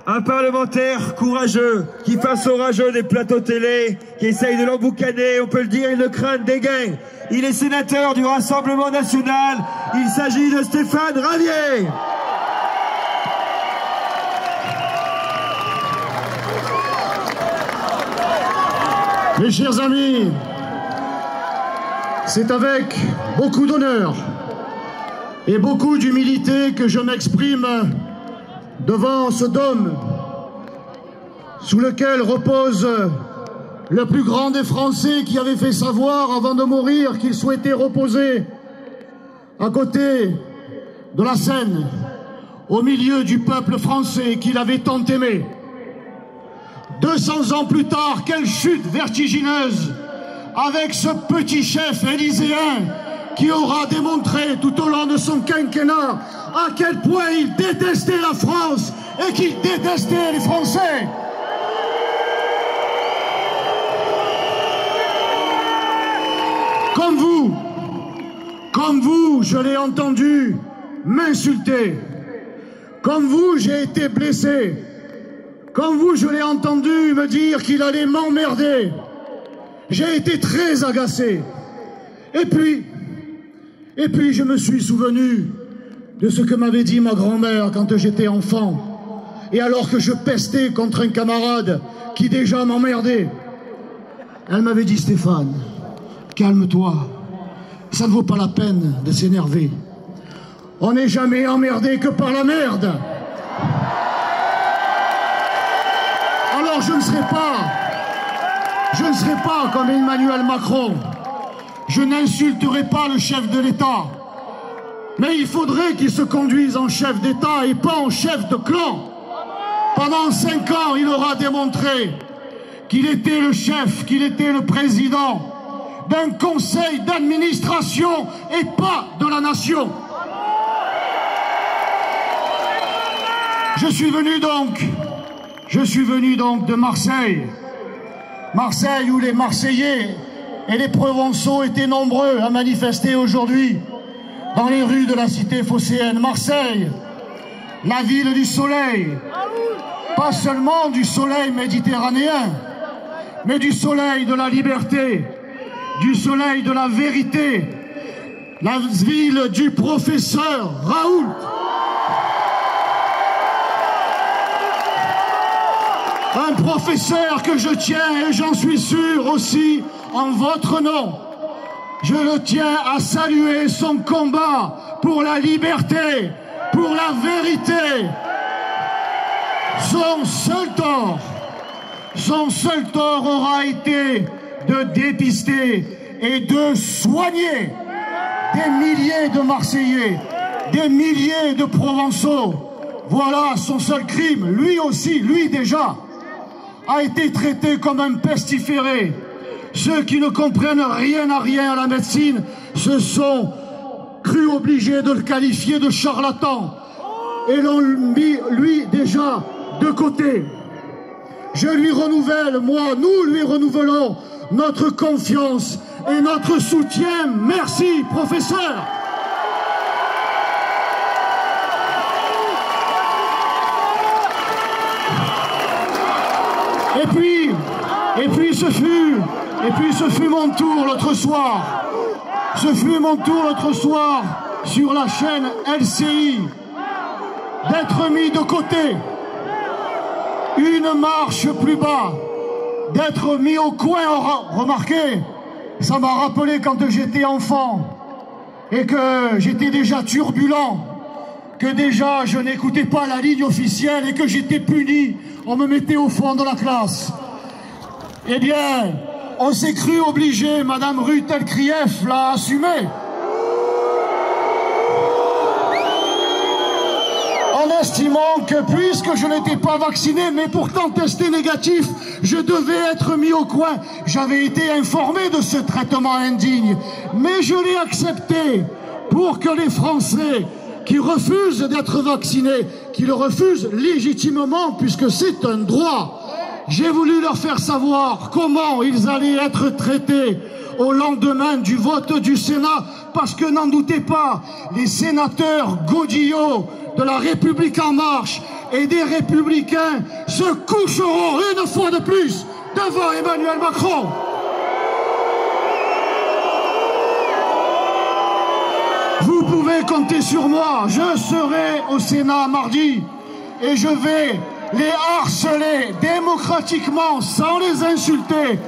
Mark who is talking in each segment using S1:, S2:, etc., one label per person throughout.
S1: Un parlementaire courageux, qui face aux rageux des plateaux télé, qui essaye de l'emboucaner, on peut le dire, il ne craint dégaine. Il est sénateur du Rassemblement national. Il s'agit de Stéphane Ravier.
S2: Mes chers amis, c'est avec beaucoup d'honneur et beaucoup d'humilité que je m'exprime devant ce dôme sous lequel repose le plus grand des Français qui avait fait savoir avant de mourir qu'il souhaitait reposer à côté de la Seine, au milieu du peuple français qu'il avait tant aimé. 200 ans plus tard, quelle chute vertigineuse avec ce petit chef élyséen qui aura démontré tout au long de son quinquennat à quel point il détestait la France et qu'il détestait les Français. Comme vous, je l'ai entendu m'insulter. Comme vous, j'ai été blessé. Comme vous, je l'ai entendu me dire qu'il allait m'emmerder. J'ai été très agacé. Et puis, je me suis souvenu de ce que m'avait dit ma grand-mère quand j'étais enfant. Et alors que je pestais contre un camarade qui déjà m'emmerdait, elle m'avait dit: Stéphane, calme-toi, ça ne vaut pas la peine de s'énerver. On n'est jamais emmerdé que par la merde. Alors je ne serai pas comme Emmanuel Macron. Je n'insulterai pas le chef de l'État. Mais il faudrait qu'il se conduise en chef d'État et pas en chef de clan. Pendant 5 ans, il aura démontré qu'il était le chef, qu'il était le président d'un conseil d'administration et pas de la nation. Je suis venu donc de Marseille. Marseille où les Marseillais et les Provençaux étaient nombreux à manifester aujourd'hui dans les rues de la cité phocéenne. Marseille, la ville du soleil, pas seulement du soleil méditerranéen, mais du soleil de la liberté, du soleil de la vérité, la ville du professeur Raoult. Un professeur que je tiens, et j'en suis sûr aussi, en votre nom. Je le tiens à saluer son combat pour la liberté, pour la vérité. Son seul tort aura été de dépister et de soigner des milliers de Marseillais, des milliers de Provençaux. Voilà son seul crime. Lui aussi, lui déjà, a été traité comme un pestiféré. Ceux qui ne comprennent rien à la médecine se sont crus obligés de le qualifier de charlatan et l'ont mis, lui, déjà de côté. Je lui renouvelle, nous lui renouvelons notre confiance et notre soutien. Merci, professeur. Et puis ce fut mon tour l'autre soir. Ce fut mon tour l'autre soir sur la chaîne LCI d'être mis de côté. Une marche plus bas, d'être mis au coin. Remarquez, ça m'a rappelé quand j'étais enfant et que j'étais déjà turbulent, que déjà je n'écoutais pas la ligne officielle et que j'étais puni. On me mettait au fond de la classe. Eh bien, on s'est cru obligé, Madame Ruth Elkrief l'a assumé. En estimant que puisque je n'étais pas vacciné, mais pourtant testé négatif, je devais être mis au coin. J'avais été informé de ce traitement indigne, mais je l'ai accepté pour que les Français qui refusent d'être vaccinés, qui le refusent légitimement puisque c'est un droit, j'ai voulu leur faire savoir comment ils allaient être traités au lendemain du vote du Sénat, parce que n'en doutez pas, les sénateurs godillots de la République en marche et des Républicains se coucheront une fois de plus devant Emmanuel Macron. Vous pouvez compter sur moi, je serai au Sénat mardi et je vais les harceler démocratiquement sans les insulter.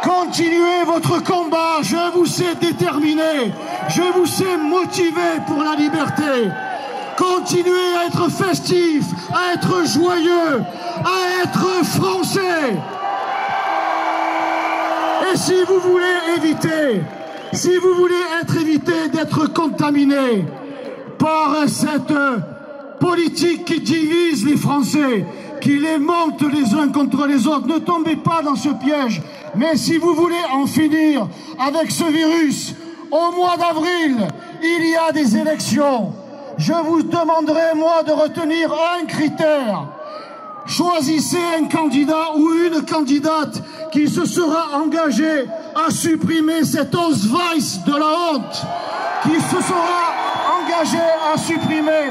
S2: Continuez votre combat, je vous sais déterminé, je vous sais motivé pour la liberté. Continuez à être festif, à être joyeux, à être français. Et si vous voulez être évité d'être contaminé par cette politique qui divise les Français, qui les monte les uns contre les autres, ne tombez pas dans ce piège. Mais si vous voulez en finir avec ce virus, au mois d'avril, il y a des élections. Je vous demanderai, moi, de retenir un critère. Choisissez un candidat ou une candidate qui se sera engagé à supprimer cet Ausweis de la honte, qui se sera engagé à supprimer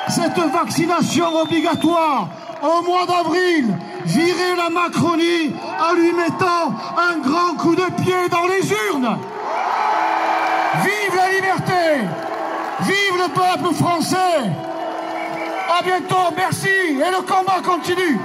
S2: cette vaccination obligatoire au mois d'avril, virer la Macronie en lui mettant un grand coup de pied dans les urnes. Vive la liberté! Vive le peuple français! À bientôt, merci, et le combat continue.